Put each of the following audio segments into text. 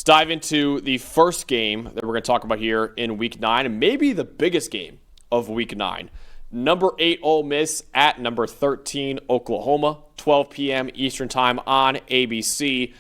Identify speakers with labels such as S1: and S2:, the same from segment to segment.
S1: Let's dive into the first game that we're going to talk about here in Week 9, and maybe the biggest game of Week 9. Number 8 Ole Miss at number 13 Oklahoma, 12 p.m. Eastern Time on ABC.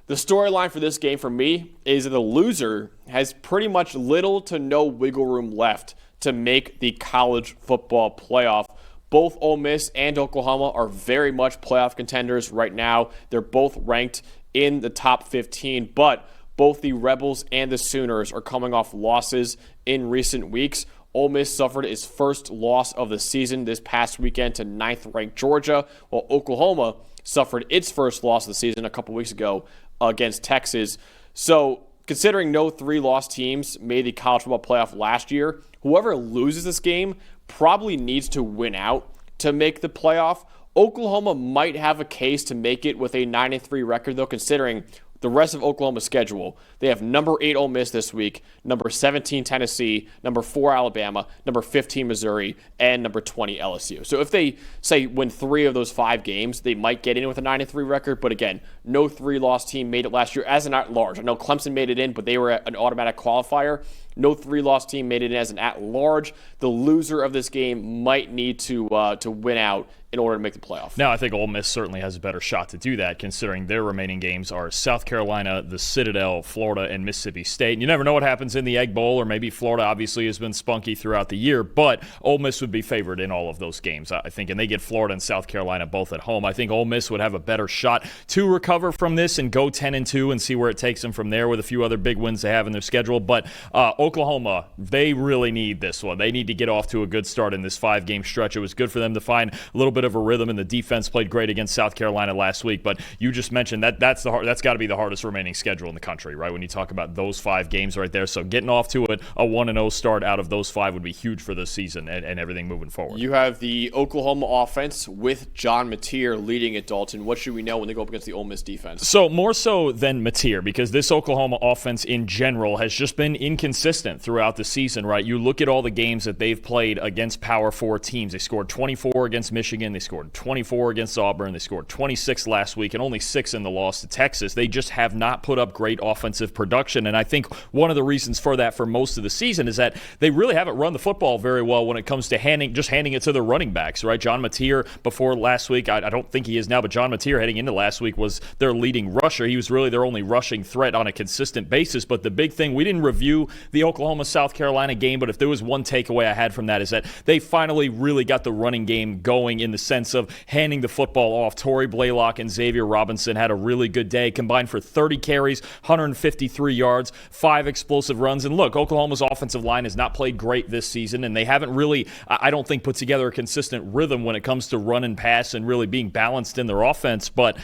S1: The storyline for this game for me is that the loser has pretty much little to no wiggle room left to make the college football playoff. Both Ole Miss and Oklahoma are very much playoff contenders right now. They're both ranked in the top 15, but both the Rebels and the Sooners are coming off losses in recent weeks. Ole Miss suffered its first loss of the season this past weekend to 9th-ranked Georgia, while Oklahoma suffered its first loss of the season a couple weeks ago against Texas. So, considering no 3-loss teams made the college football playoff last year, whoever loses this game probably needs to win out to make the playoff. Oklahoma might have a case to make it with a 9-3 record, though, considering the rest of Oklahoma's schedule. They have number 8 Ole Miss this week, number 17 Tennessee, number 4 Alabama, number 15 Missouri, and number 20 LSU. So if they, say, win 3 of those 5 games, they might get in with a 9-3 record. But again, no 3-loss team made it last year as an at-large. I know Clemson made it in, but they were an automatic qualifier. No 3-loss team made it in as an at-large. The loser of this game might need to win out in order to make the playoff.
S2: Now, I think Ole Miss certainly has a better shot to do that, considering their remaining games are South Carolina, the Citadel, Florida, and Mississippi State. And you never know what happens in the Egg Bowl, or maybe Florida obviously has been spunky throughout the year, but Ole Miss would be favored in all of those games, I think, and they get Florida and South Carolina both at home. I think Ole Miss would have a better shot to recover from this and go 10-2 and see where it takes them from there with a few other big wins they have in their schedule. But Oklahoma, they really need this one. They need to get off to a good start in this 5-game stretch. It was good for them to find a little bit of a rhythm, and the defense played great against South Carolina last week. But you just mentioned that's got to be the hardest remaining schedule in the country, right? When you talk about those 5 games right there. So getting off to it, a 1-0 start out of those 5 would be huge for this season and everything moving forward.
S1: You have the Oklahoma offense with John Mateer leading it, Dalton. What should we know when they go up against the Ole Miss defense?
S2: So more so than Mateer, because this Oklahoma offense in general has just been inconsistent throughout the season, right? You look at all the games that they've played against Power 4 teams. They scored 24 against Michigan. They scored 24 against Auburn. They scored 26 last week and only 6 in the loss to Texas. They just have not put up great offensive production, and I think one of the reasons for that for most of the season is that they really haven't run the football very well when it comes to handing it to their running backs, right? John Mateer before last week, I don't think he is now, but John Mateer heading into last week was their leading rusher. He was really their only rushing threat on a consistent basis. But the big thing, we didn't review the Oklahoma-South Carolina game, but if there was one takeaway I had from that is that they finally really got the running game going in the sense of handing the football off. Torrey Blaylock and Xavier Robinson had a really good day, combined for 30 carries, 153 yards, 5 explosive runs. And look, Oklahoma's offensive line has not played great this season, and they haven't really, I don't think, put together a consistent rhythm when it comes to run and pass and really being balanced in their offense. But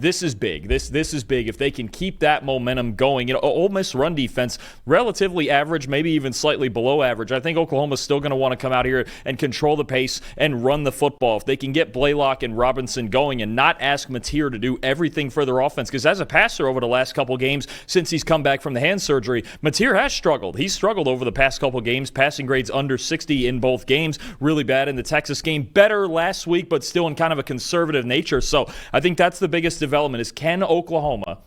S2: this is big. This is big. If they can keep that momentum going, Ole Miss run defense, relatively average, maybe even slightly below average. I think Oklahoma's still going to want to come out here and control the pace and run the football. If they can get Blaylock and Robinson going and not ask Mateer to do everything for their offense, because as a passer over the last couple games since he's come back from the hand surgery, Mateer has struggled. He's struggled over the past couple games, passing grades under 60 in both games, really bad in the Texas game, better last week, but still in kind of a conservative nature. So I think that's the biggest development is, can Oklahoma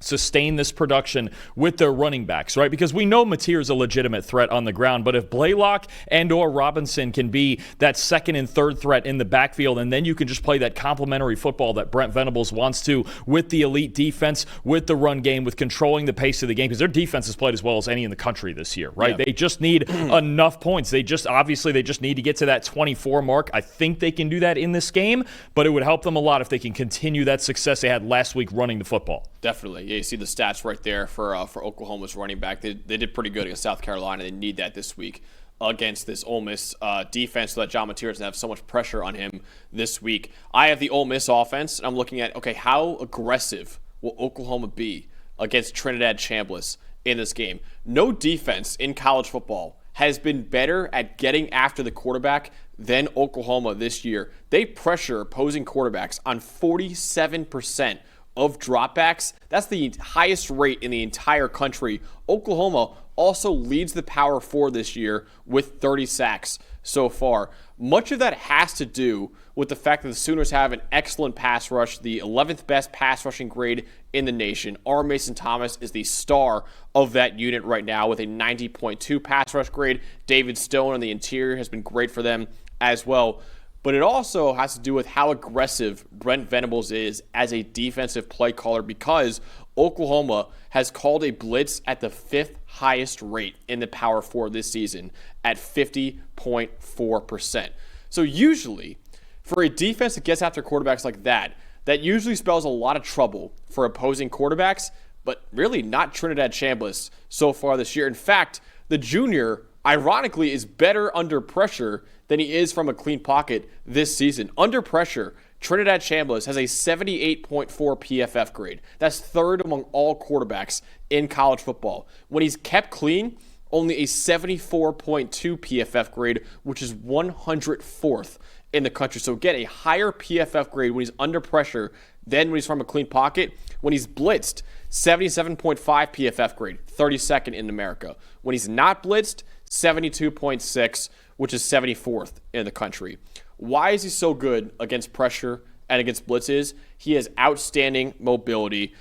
S2: sustain this production with their running backs, right? Because we know Mateer is a legitimate threat on the ground, but if Blaylock and or Robinson can be that second and third threat in the backfield, and then you can just play that complementary football that Brent Venables wants to with the elite defense, with the run game, with controlling the pace of the game, because their defense has played as well as any in the country this year, right? Yeah. They just need enough points. They just need to get to that 24 mark. I think they can do that in this game, but it would help them a lot if they can continue that success they had last week running the football.
S1: Definitely. Yeah, you see the stats right there for Oklahoma's running back. They did pretty good against South Carolina. They need that this week against this Ole Miss defense so that John Mateer doesn't have so much pressure on him this week. I have the Ole Miss offense, and I'm looking at, okay, how aggressive will Oklahoma be against Trinidad Chambliss in this game? No defense in college football has been better at getting after the quarterback than Oklahoma this year. They pressure opposing quarterbacks on 47% of dropbacks. That's the highest rate in the entire country. Oklahoma also leads the Power 4 this year with 30 sacks. so far. Much of that has to do with the fact that the Sooners have an excellent pass rush, the 11th best pass rushing grade in the nation. R. Mason Thomas is the star of that unit right now with a 90.2 pass rush grade. David Stone on the interior has been great for them as well. But it also has to do with how aggressive Brent Venables is as a defensive play caller, because Oklahoma has called a blitz at the 5th highest rate in the Power 4 this season at 50.4%. So usually, for a defense that gets after quarterbacks like that, that usually spells a lot of trouble for opposing quarterbacks, but really not Trinidad Chambliss so far this year. In fact, the junior, ironically, is better under pressure than he is from a clean pocket this season. Under pressure, Trinidad Chambliss has a 78.4 PFF grade. That's third among all quarterbacks in college football. When he's kept clean, only a 74.2 PFF grade, which is 104th in the country. So get a higher PFF grade when he's under pressure than when he's from a clean pocket. When he's blitzed, 77.5 PFF grade, 32nd in America. When he's not blitzed, 72.6, which is 74th in the country. Why is he so good against pressure and against blitzes? He has outstanding mobility,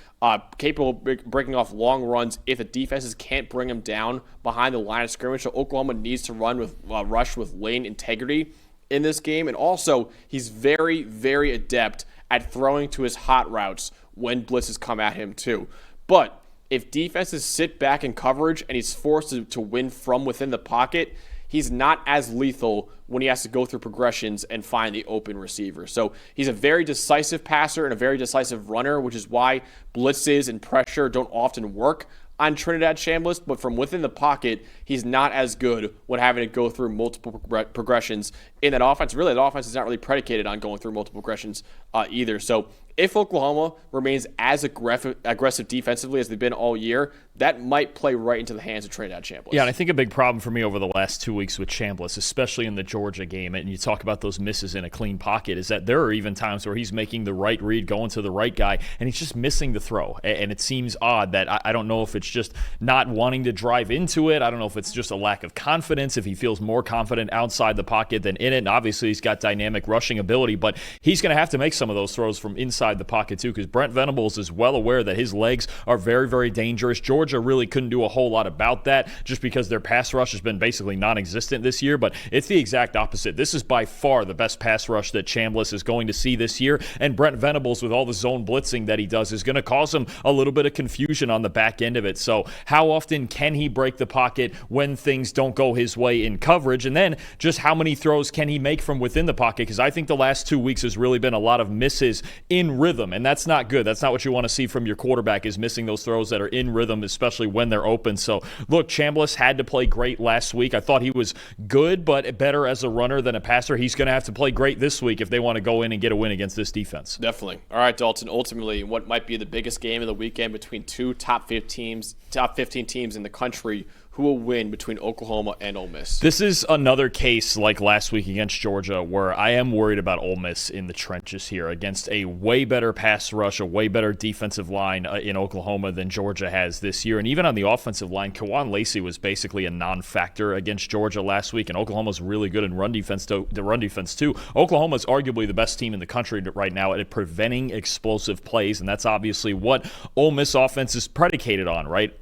S1: capable of breaking off long runs if the defenses can't bring him down behind the line of scrimmage. So Oklahoma needs to rush with lane integrity in this game. And also, he's very, very adept at throwing to his hot routes when blitzes come at him too. But if defenses sit back in coverage and he's forced to win from within the pocket, he's not as lethal when he has to go through progressions and find the open receiver. So he's a very decisive passer and a very decisive runner, which is why blitzes and pressure don't often work on Trinidad Chambliss. But from within the pocket, he's not as good when having to go through multiple progressions in that offense. Really, the offense is not really predicated on going through multiple progressions either. So if Oklahoma remains as aggressive defensively as they've been all year, that might play right into the hands of Trinidad Chambliss.
S2: Yeah, and I think a big problem for me over the last 2 weeks with Chambliss, especially in the Georgia game, and you talk about those misses in a clean pocket, is that there are even times where he's making the right read, going to the right guy, and he's just missing the throw. And it seems odd that I don't know if it's just not wanting to drive into it. I don't know if it's just a lack of confidence, if he feels more confident outside the pocket than in it. And obviously, he's got dynamic rushing ability, but he's going to have to make some of those throws from inside the pocket too, because Brent Venables is well aware that his legs are very, very dangerous. Georgia really couldn't do a whole lot about that just because their pass rush has been basically non-existent this year, but it's the exact opposite. This is by far the best pass rush that Chambliss is going to see this year, and Brent Venables, with all the zone blitzing that he does, is going to cause him a little bit of confusion on the back end of it. So how often can he break the pocket when things don't go his way in coverage? And then just how many throws can he make from within the pocket? Because I think the last 2 weeks has really been a lot of misses in rhythm, and that's not good. That's not what you want to see from your quarterback, is missing those throws that are in rhythm, especially when they're open. So look, Chambliss had to play great last week. I thought he was good, but better as a runner than a passer. He's going to have to play great this week if they want to go in and get a win against this defense.
S1: Definitely. All right, Dalton, ultimately, what might be the biggest game of the weekend between two top 15 teams in the country, who will win between Oklahoma and Ole Miss?
S2: This is another case like last week against Georgia where I am worried about Ole Miss in the trenches here against a way better pass rush, a way better defensive line in Oklahoma than Georgia has this year. And even on the offensive line, Kawan Lacey was basically a non-factor against Georgia last week, and Oklahoma's really good in run defense too. Oklahoma's arguably the best team in the country right now at preventing explosive plays, and that's obviously what Ole Miss offense is predicated on, right?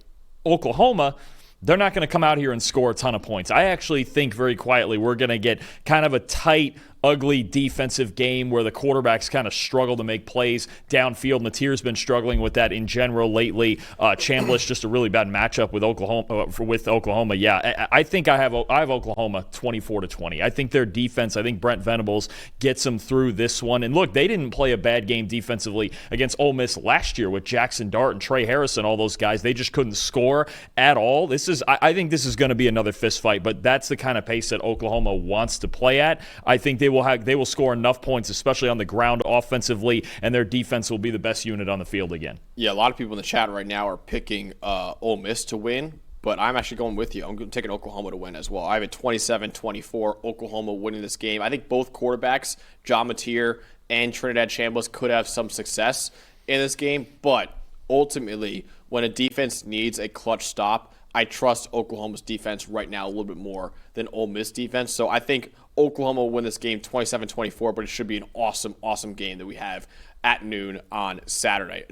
S2: Oklahoma, they're not going to come out here and score a ton of points. I actually think very quietly we're going to get kind of a tight, ugly defensive game where the quarterbacks kind of struggle to make plays downfield. Mateer's been struggling with that in general lately. Chambliss, just a really bad matchup with Oklahoma. Yeah, I think I have Oklahoma 24-20. I think their defense, I think Brent Venables gets them through this one. And look, they didn't play a bad game defensively against Ole Miss last year with Jackson Dart and Trey Harrison, all those guys. They just couldn't score at all. I think this is going to be another fist fight, but that's the kind of pace that Oklahoma wants to play at. I think they will score enough points, especially on the ground offensively, and their defense will be the best unit on the field again.
S1: Yeah, a lot of people in the chat right now are picking Ole Miss to win, but I'm actually going with you. I'm taking Oklahoma to win as well. I have a 27-24 Oklahoma winning this game. I think both quarterbacks, John Mateer and Trinidad Chambliss, could have some success in this game, but ultimately, when a defense needs a clutch stop, I trust Oklahoma's defense right now a little bit more than Ole Miss defense. So I think Oklahoma will win this game 27-24, but it should be an awesome, awesome game that we have at noon on Saturday.